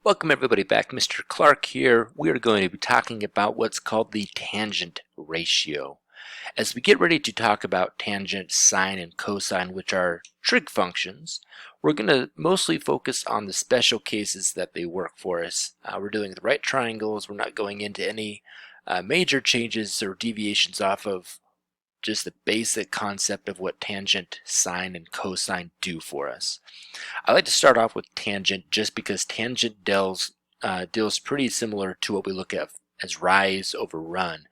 Welcome everybody back. Mr. Clark here. We are going to be talking about what's called the tangent ratio. As we get ready to talk about tangent, sine, and cosine, which are trig functions, we're going to mostly focus on the special cases that they work for us. We're doing the right triangles. We're not going into any major changes or deviations off of just the basic concept of what tangent, sine, and cosine do for us. I like to start off with tangent just because tangent deals pretty similar to what we look at as rise over run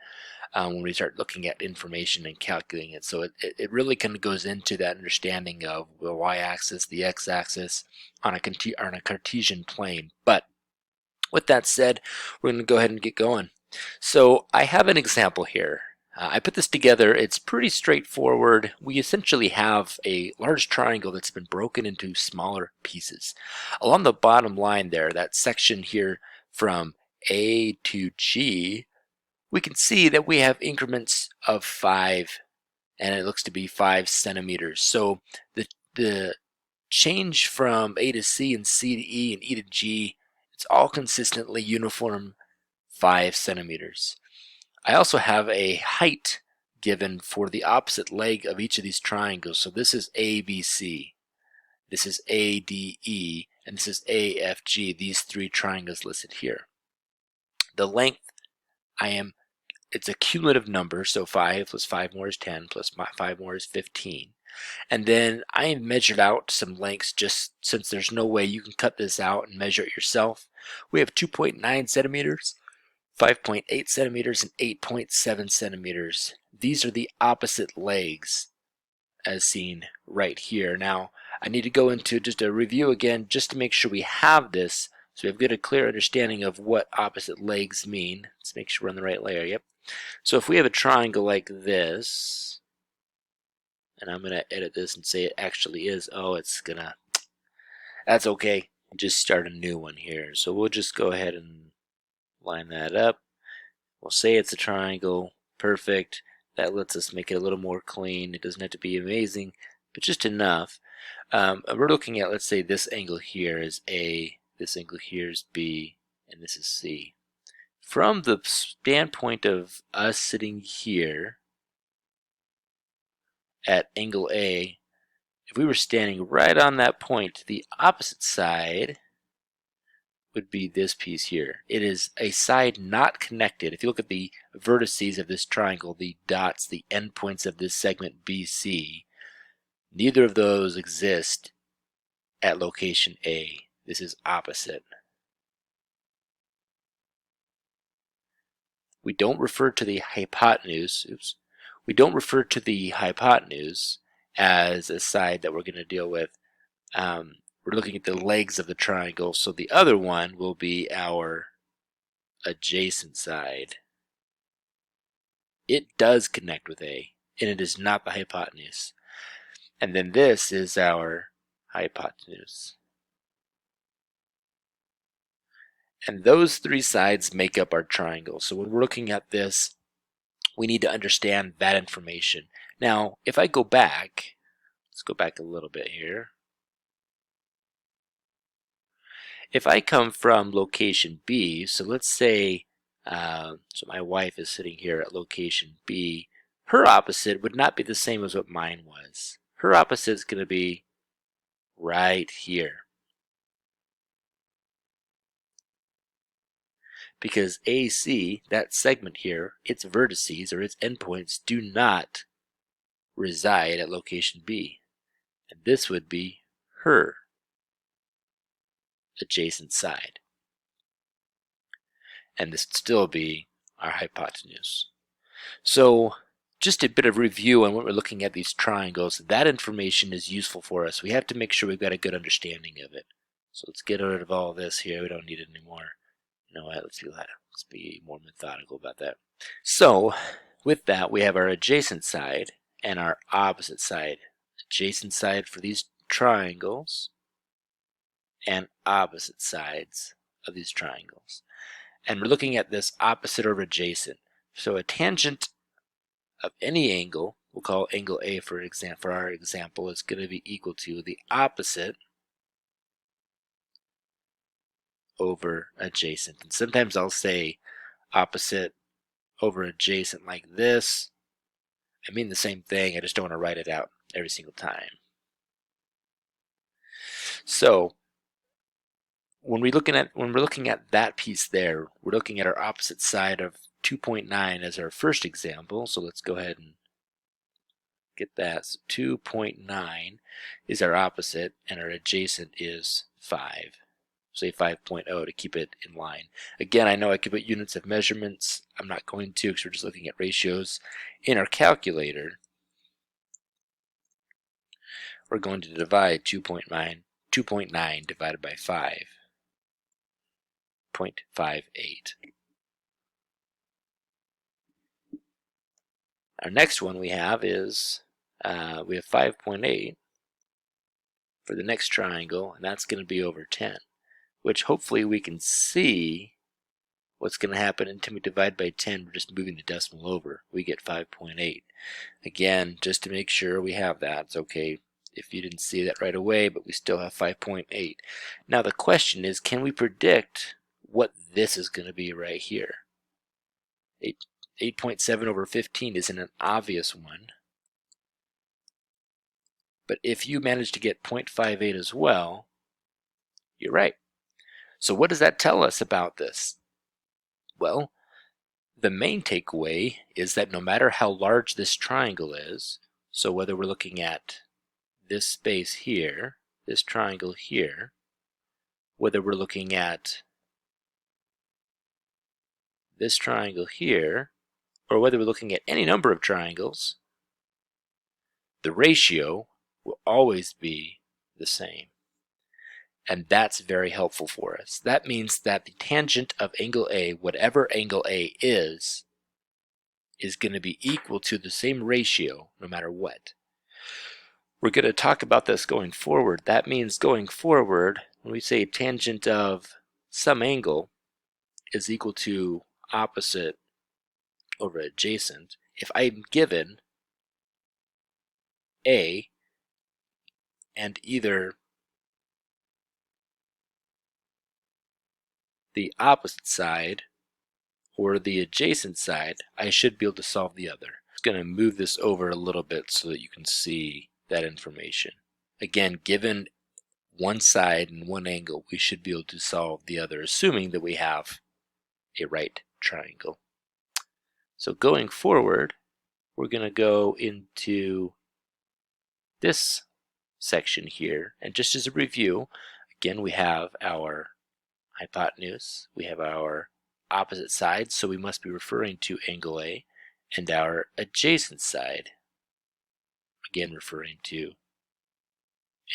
when we start looking at information and calculating it. So it really kind of goes into that understanding of the y-axis, the x-axis on a Cartesian plane. But with that said, we're going to go ahead and get going. So I have an example here. I put this together. It's pretty straightforward. We essentially have a large triangle that's been broken into smaller pieces. Along the bottom line there, that section here from A to G, we can see that we have increments of 5, and it looks to be 5 centimeters. So the change from A to C and C to E and E to G, it's all consistently uniform 5 centimeters. I also have a height given for the opposite leg of each of these triangles. So this is ABC, this is ADE, and this is AFG, these three triangles listed here. The length, it's a cumulative number, so 5 plus 5 more is 10, plus 5 more is 15. And then I have measured out some lengths just since there's no way you can cut this out and measure it yourself. We have 2.9 centimeters, 5.8 centimeters, and 8.7 centimeters. These are the opposite legs as seen right here. Now, I need to go into just a review again just to make sure we have this so we've got a clear understanding of what opposite legs mean. Let's make sure we're on the right layer. Yep. So if we have a triangle like this, and I'm going to edit this and say it actually is, that's okay. Just start a new one here. So we'll just go ahead and line that up. We'll say it's a triangle. Perfect. That lets us make it a little more clean. It doesn't have to be amazing, but just enough. We're looking at, let's say this angle here is A, this angle here is B, and this is C. From the standpoint of us sitting here at angle A, if we were standing right on that point, the opposite side would be this piece here. It is a side not connected. If you look at the vertices of this triangle, the dots, the endpoints of this segment BC, neither of those exist at location A. This is opposite. We don't refer to the hypotenuse, we don't refer to the hypotenuse as a side that we're going to deal with. We're looking at the legs of the triangle, so the other one will be our adjacent side. It does connect with A, and it is not the hypotenuse. And then this is our hypotenuse. And those three sides make up our triangle. So when we're looking at this, we need to understand that information. Now, if I go back, let's go back a little bit here. If I come from location B, so let's say, so my wife is sitting here at location B, her opposite would not be the same as what mine was. Her opposite is going to be right here. Because AC, that segment here, its vertices or its endpoints do not reside at location B. And this would be her adjacent side. And this would still be our hypotenuse. So just a bit of review on what we're looking at these triangles. That information is useful for us. We have to make sure we've got a good understanding of it. So let's get rid of all this here. We don't need it anymore. You know what? Let's do that. Let's be more methodical about that. So with that, we have our adjacent side and our opposite side. Adjacent side for these triangles and opposite sides of these triangles. And we're looking at this opposite over adjacent. So a tangent of any angle, we'll call angle A for our example, is going to be equal to the opposite over adjacent. And sometimes I'll say opposite over adjacent like this. I mean the same thing, I just don't want to write it out every single time. So when we're looking at that piece there, we're looking at our opposite side of 2.9 as our first example. So let's go ahead and get that. So 2.9 is our opposite, and our adjacent is 5. Say 5.0 to keep it in line. Again, I know I could put units of measurements. I'm not going to because we're just looking at ratios. In our calculator, we're going to divide 2.9 divided by 5.58. Our next one we have is we have 5.8 for the next triangle, and that's going to be over 10, which hopefully we can see what's going to happen until we divide by 10. We're just moving the decimal over. We get 5.8. Again, just to make sure we have that. It's okay if you didn't see that right away, but we still have 5.8. Now the question is, can we predict what this is going to be right here? 8.7 over 15 isn't an obvious one. But if you manage to get 0.58 as well, you're right. So what does that tell us about this? Well, the main takeaway is that no matter how large this triangle is, so whether we're looking at this space here, this triangle here, whether we're looking at this triangle here, or whether we're looking at any number of triangles, the ratio will always be the same. And that's very helpful for us. That means that the tangent of angle A, whatever angle A is going to be equal to the same ratio no matter what. We're going to talk about this going forward. That means going forward, when we say tangent of some angle is equal to opposite over adjacent, if I'm given A and either the opposite side or the adjacent side, I should be able to solve the other. I'm just going to move this over a little bit so that you can see that information. Again, given one side and one angle, we should be able to solve the other, assuming that we have a right triangle. So going forward, we're going to go into this section here, and just as a review, again, we have our hypotenuse, we have our opposite side, so we must be referring to angle A, and our adjacent side, again referring to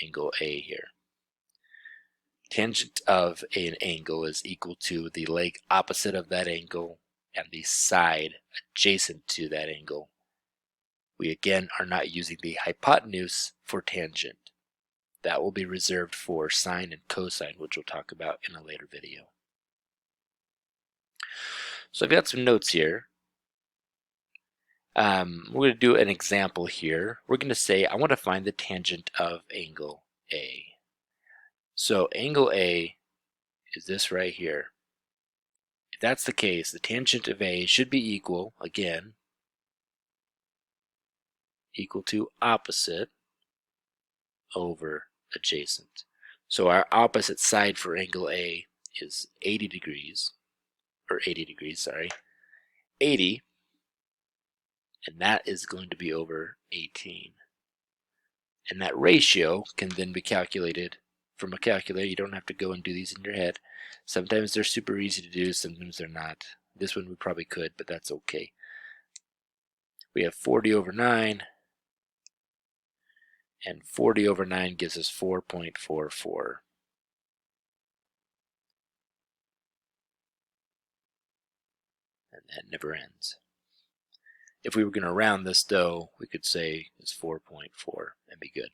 angle A here. Tangent of an angle is equal to the leg opposite of that angle and the side adjacent to that angle. We again are not using the hypotenuse for tangent. That will be reserved for sine and cosine, which we'll talk about in a later video. So I've got some notes here. We're going to do an example here. We're going to say I want to find the tangent of angle A. So angle A is this right here. If that's the case, the tangent of A should be equal, again, equal to opposite over adjacent. So our opposite side for angle A is 80 degrees, or 80 degrees, sorry, 80, and that is going to be over 18. And that ratio can then be calculated from a calculator. You don't have to go and do these in your head. Sometimes they're super easy to do, sometimes they're not. This one we probably could, but that's okay. We have 40 over 9, and 40 over 9 gives us 4.44. And that never ends. If we were going to round this though, we could say it's 4.4 and be good.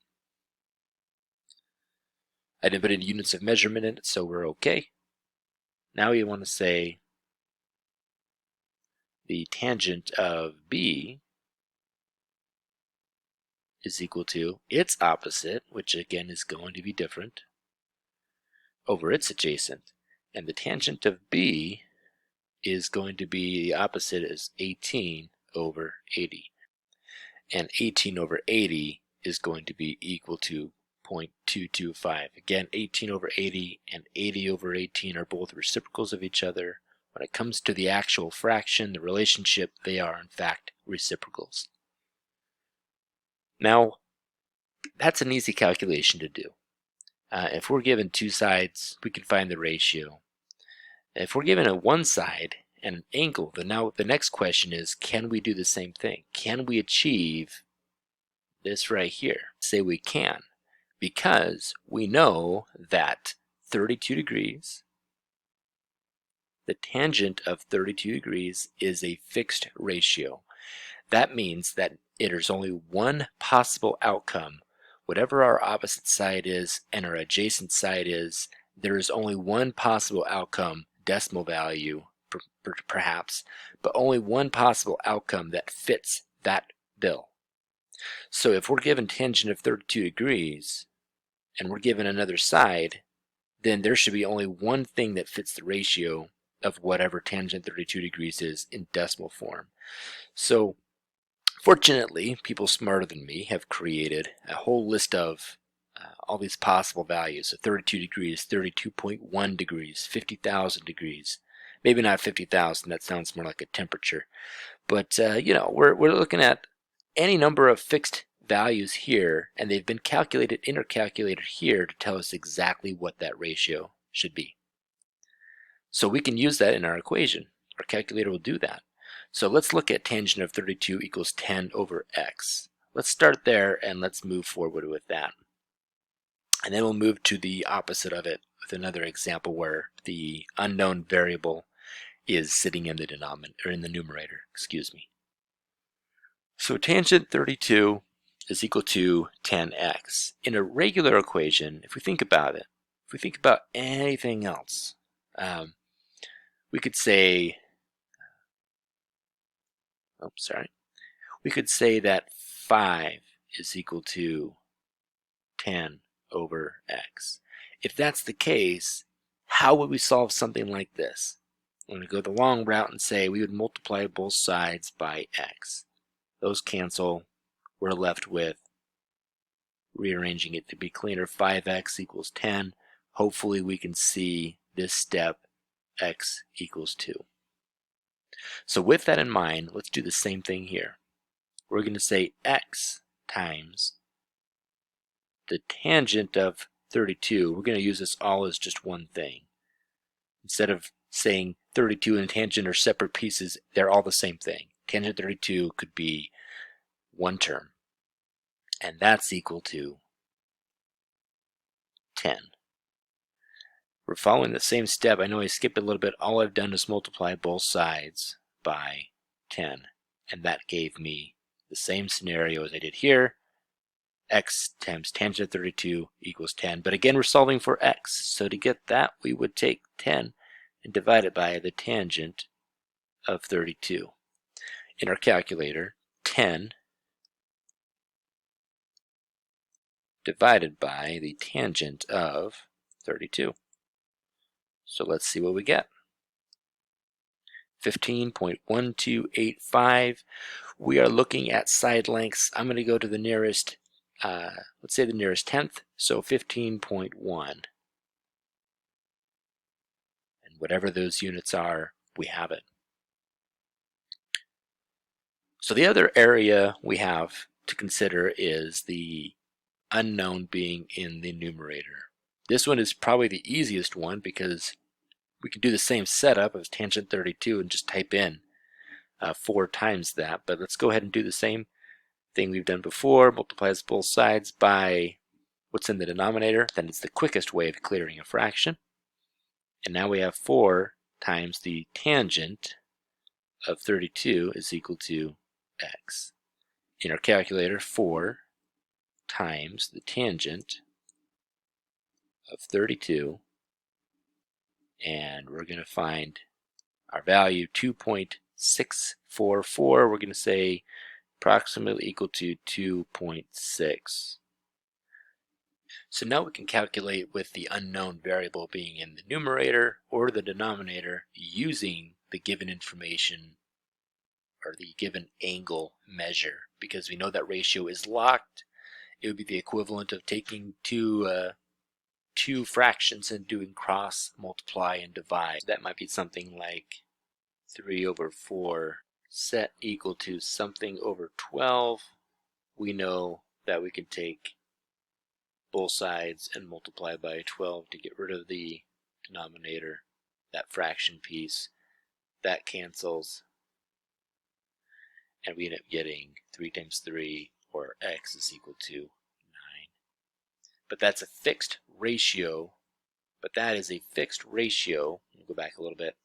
I didn't put any units of measurement in it, so we're okay. Now we want to say the tangent of B is equal to its opposite, which again is going to be different, over its adjacent. And the tangent of B is going to be the opposite as 18 over 80. And 18 over 80 is going to be equal to 0.225. Again, 18 over 80 and 80 over 18 are both reciprocals of each other. When it comes to the actual fraction, the relationship, they are in fact reciprocals. Now, that's an easy calculation to do. If we're given two sides, we can find the ratio. If we're given a one side and an angle, then now the next question is, can we do the same thing? Can we achieve this right here? Say we can, because we know that 32 degrees, the tangent of 32 degrees is a fixed ratio. That means that there's only one possible outcome. Whatever our opposite side is and our adjacent side is, there is only one possible outcome, decimal value perhaps, but only one possible outcome that fits that bill. So if we're given tangent of 32 degrees and we're given another side, then there should be only one thing that fits the ratio of whatever tangent 32 degrees is in decimal form. So fortunately, people smarter than me have created a whole list of all these possible values. So 32 degrees, 32.1 degrees, 50,000 degrees. Maybe not 50,000, that sounds more like a temperature. But you know, we're looking at any number of fixed values here, and they've been calculated, intercalculated here to tell us exactly what that ratio should be. So we can use that in our equation. Our calculator will do that. So let's look at tangent of 32 equals 10 over x. Let's start there and let's move forward with that. And then we'll move to the opposite of it with another example where the unknown variable is sitting in the denominator, or in the numerator, excuse me. So tangent 32 is equal to 10x. In a regular equation, if we think about it, if we think about anything else, we could say, we could say that 5 is equal to 10 over x. If that's the case, how would we solve something like this? I'm going to go the long route and say we would multiply both sides by x. Those cancel. We're left with, rearranging it to be cleaner, 5x equals 10. Hopefully we can see this step, x equals 2. So with that in mind, let's do the same thing here. We're going to say x times the tangent of 32. We're going to use this all as just one thing. Instead of saying 32 and tangent are separate pieces, they're all the same thing. Tangent 32 could be one term, and that's equal to 10. We're following the same step. I know I skipped a little bit. All I've done is multiply both sides by 10, and that gave me the same scenario as I did here. X times tangent of 32 equals 10. But again, we're solving for x. So to get that, we would take 10 and divide it by the tangent of 32. In our calculator, 10 divided by the tangent of 32. So let's see what we get. 15.1285. We are looking at side lengths. I'm going to go to the nearest, let's say the nearest tenth, so 15.1. And whatever those units are, we have it. So the other area we have to consider is the unknown being in the numerator. This one is probably the easiest one because we can do the same setup as tangent 32 and just type in 4 times that. But let's go ahead and do the same thing we've done before. Multiplies both sides by what's in the denominator. Then it's the quickest way of clearing a fraction. And now we have 4 times the tangent of 32 is equal to x. In our calculator, 4 times the tangent of 32, and we're going to find our value 2.644. We're going to say approximately equal to 2.6. So now we can calculate with the unknown variable being in the numerator or the denominator using the given information or the given angle measure. Because we know that ratio is locked, it would be the equivalent of taking two fractions and doing cross multiply and divide. That might be something like 3 over 4 set equal to something over 12. We know that we can take both sides and multiply by 12 to get rid of the denominator, that fraction piece. That cancels, and we end up getting 3 times 3, or x, is equal to 9. But that's a fixed ratio, but that is a fixed ratio. We'll go back a little bit.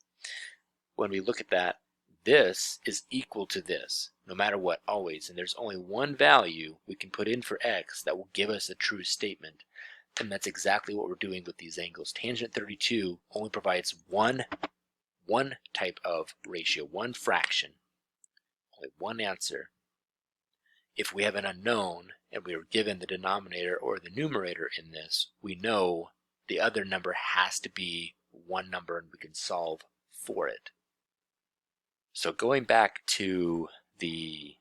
When we look at that, this is equal to this, no matter what, always. And there's only one value we can put in for x that will give us a true statement. And that's exactly what we're doing with these angles. Tangent 32 only provides one type of ratio, one fraction, only one answer. If we have an unknown and we are given the denominator or the numerator in this, we know the other number has to be one number and we can solve for it. So going back to the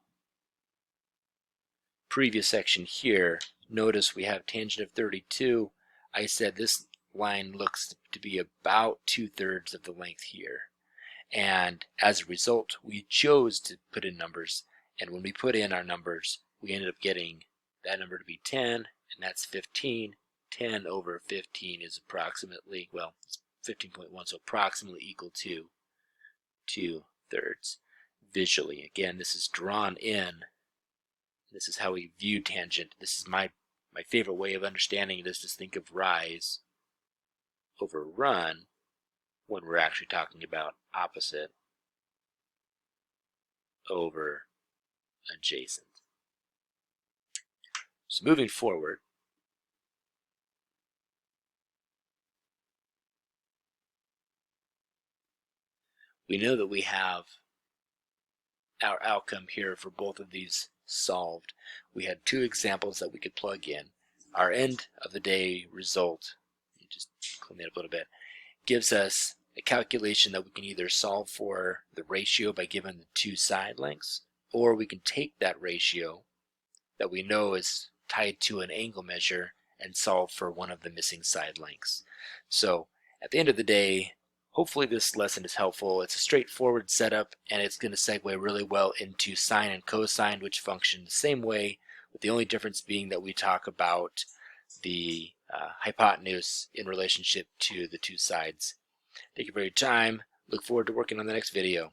previous section here, notice we have tangent of 32. I said this line looks to be about 2/3 of the length here. And as a result, we chose to put in numbers. And when we put in our numbers, we ended up getting that number to be 10, and that's 15. 10 over 15 is approximately, well, it's 15.1, so approximately equal to 2/3. Visually, again, this is drawn in. This is how we view tangent. This is my favorite way of understanding this, is think of rise over run when we're actually talking about opposite over adjacent. So moving forward, we know that we have our outcome here for both of these solved. We had two examples that we could plug in. Our end of the day result, just clean that up a little bit, gives us a calculation that we can either solve for the ratio by giving the two side lengths, or we can take that ratio that we know is tied to an angle measure and solve for one of the missing side lengths. So at the end of the day, hopefully this lesson is helpful. It's a straightforward setup, and it's going to segue really well into sine and cosine, which function the same way, with the only difference being that we talk about the hypotenuse in relationship to the two sides. Thank you for your time. Look forward to working on the next video.